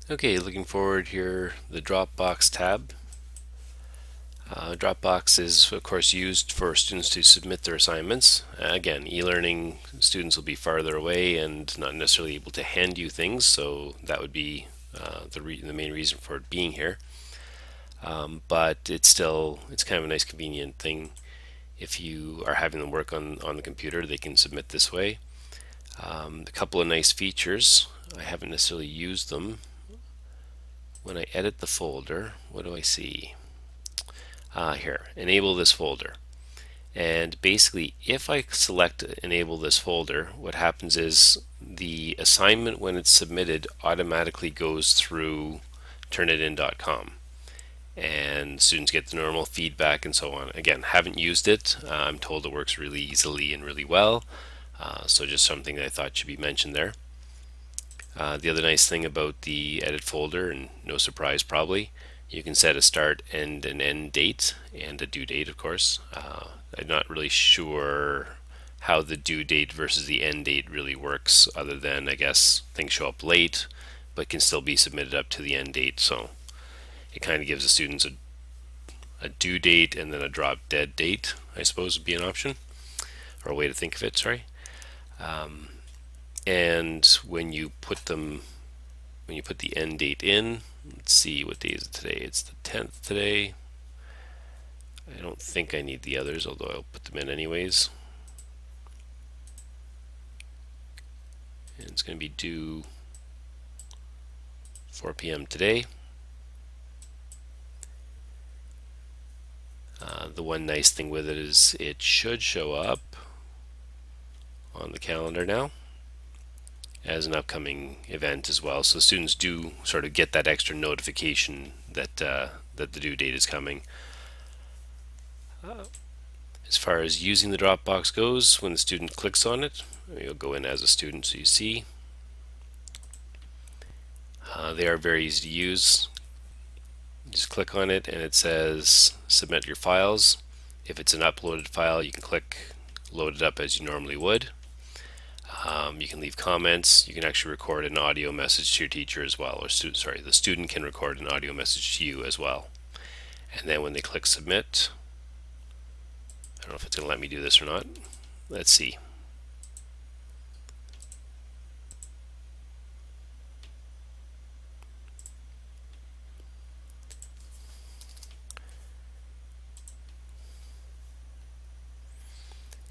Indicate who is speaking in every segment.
Speaker 1: Okay, looking forward here, the Dropbox tab. Dropbox is, of course, used for students to submit their assignments. Again, e-learning students will be farther away and not necessarily able to hand you things, so that would be the main reason for it being here. But it's kind of a nice convenient thing. If you are having them work on the computer, they can submit this way. A couple of nice features. I haven't necessarily used them. When I edit the folder, what do I see? Here, enable this folder. And basically, if I select enable this folder, what happens is the assignment, when it's submitted, automatically goes through turnitin.com. And students get the normal feedback and so on. Again, haven't used it. I'm told it works really easily and really well. So just something that I thought should be mentioned there. The other nice thing about the edit folder, and no surprise probably, you can set a start and an end date and a due date, of course. I'm not really sure how the due date versus the end date really works, other than I guess things show up late but can still be submitted up to the end date. So it kind of gives the students a due date and then a drop dead date, I suppose would be an option, or a way to think of it, sorry. And when you put the end date in, let's see, what day is it today? It's the 10th today. I don't think I need the others, although I'll put them in anyways. And it's going to be due 4 p.m. today. The one nice thing with it is it should show up on the calendar now as an upcoming event as well. So students do sort of get that extra notification that that the due date is coming. As far as using the Dropbox goes, when the student clicks on it, you'll go in as a student so you see. They are very easy to use. Just click on it and it says submit your files. If it's an uploaded file, you can click load it up as you normally would. You can leave comments. You can actually record an audio message to your teacher as well, or the student can record an audio message to you as well. And then when they click submit, I don't know if it's going to let me do this or not. Let's see.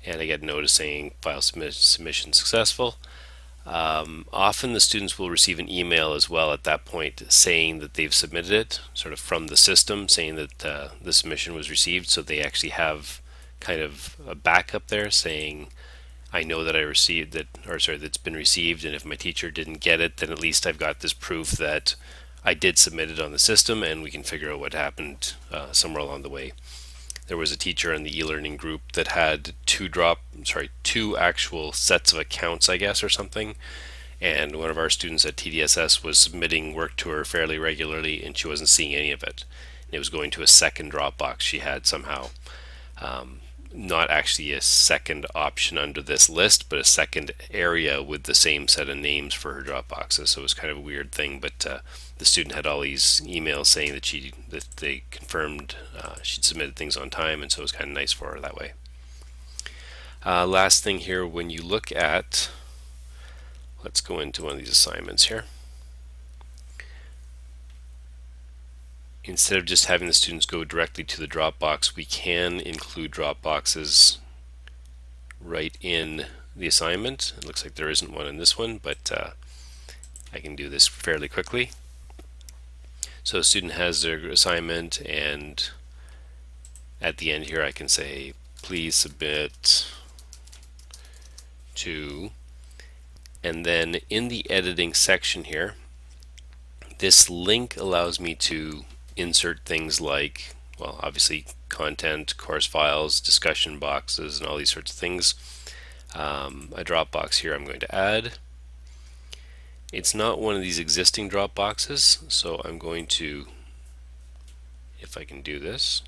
Speaker 1: And I get a notice saying file submission successful. Often the students will receive an email as well at that point saying that they've submitted it, sort of from the system, saying that the submission was received. So they actually have kind of a backup there saying, I know that I received that, or sorry, that's been received, and if my teacher didn't get it, then at least I've got this proof that I did submit it on the system, and we can figure out what happened somewhere along the way. There was a teacher in the e-learning group that had two actual sets of accounts, I guess, or something. And one of our students at TDSS was submitting work to her fairly regularly, and she wasn't seeing any of it. And it was going to a second Dropbox she had somehow. Not actually a second option under this list, but a second area with the same set of names for her Dropboxes. So it was kind of a weird thing, but the student had all these emails saying that they confirmed she'd submitted things on time, and so it was kind of nice for her that way. Last thing here, when you look at, let's go into one of these assignments here. Instead of just having the students go directly to the Dropbox, we can include Dropboxes right in the assignment. It looks like there isn't one in this one, but I can do this fairly quickly. So a student has their assignment, and at the end here I can say please submit to, and then in the editing section here, this link allows me to insert things like, well, obviously content, course files, discussion boxes, and all these sorts of things. A Dropbox here I'm going to add. It's not one of these existing Dropboxes, so I'm going to, if I can do this,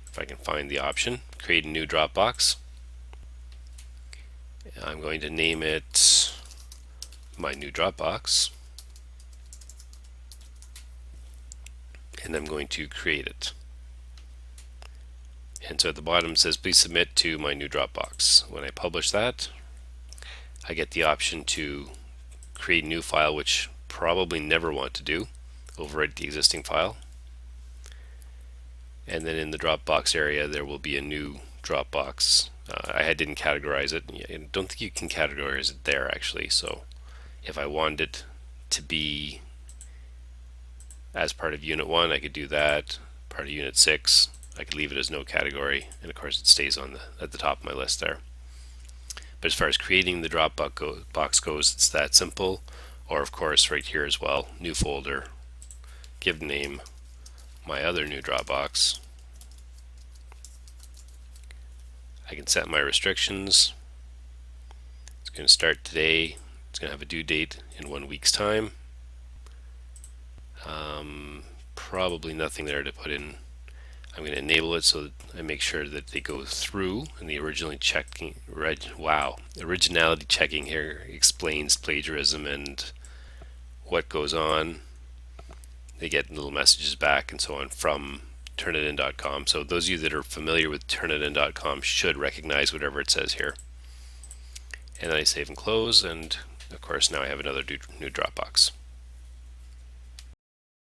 Speaker 1: if I can find the option, create a new Dropbox. I'm going to name it my new Dropbox. and I'm going to create it. And so at the bottom it says please submit to my new Dropbox. When I publish that, I get the option to create a new file, which probably never want to do, overwrite the existing file. And then in the Dropbox area there will be a new Dropbox. I didn't categorize it. I don't think you can categorize it there actually, so if I wanted it to be as part of Unit 1, I could do that. Part of Unit 6, I could leave it as no category, and of course it stays on at the top of my list there. But as far as creating the Dropbox goes, it's that simple. Or of course right here as well, new folder, give name, my other new Dropbox. I can set my restrictions. It's going to start today. It's going to have a due date in 1 week's time. Probably nothing there to put in. I'm going to enable it so that I make sure that they go through, and the originality checking here explains plagiarism and what goes on. They get little messages back and so on from Turnitin.com. So those of you that are familiar with Turnitin.com should recognize whatever it says here. And then I save and close, and of course now I have another new Dropbox.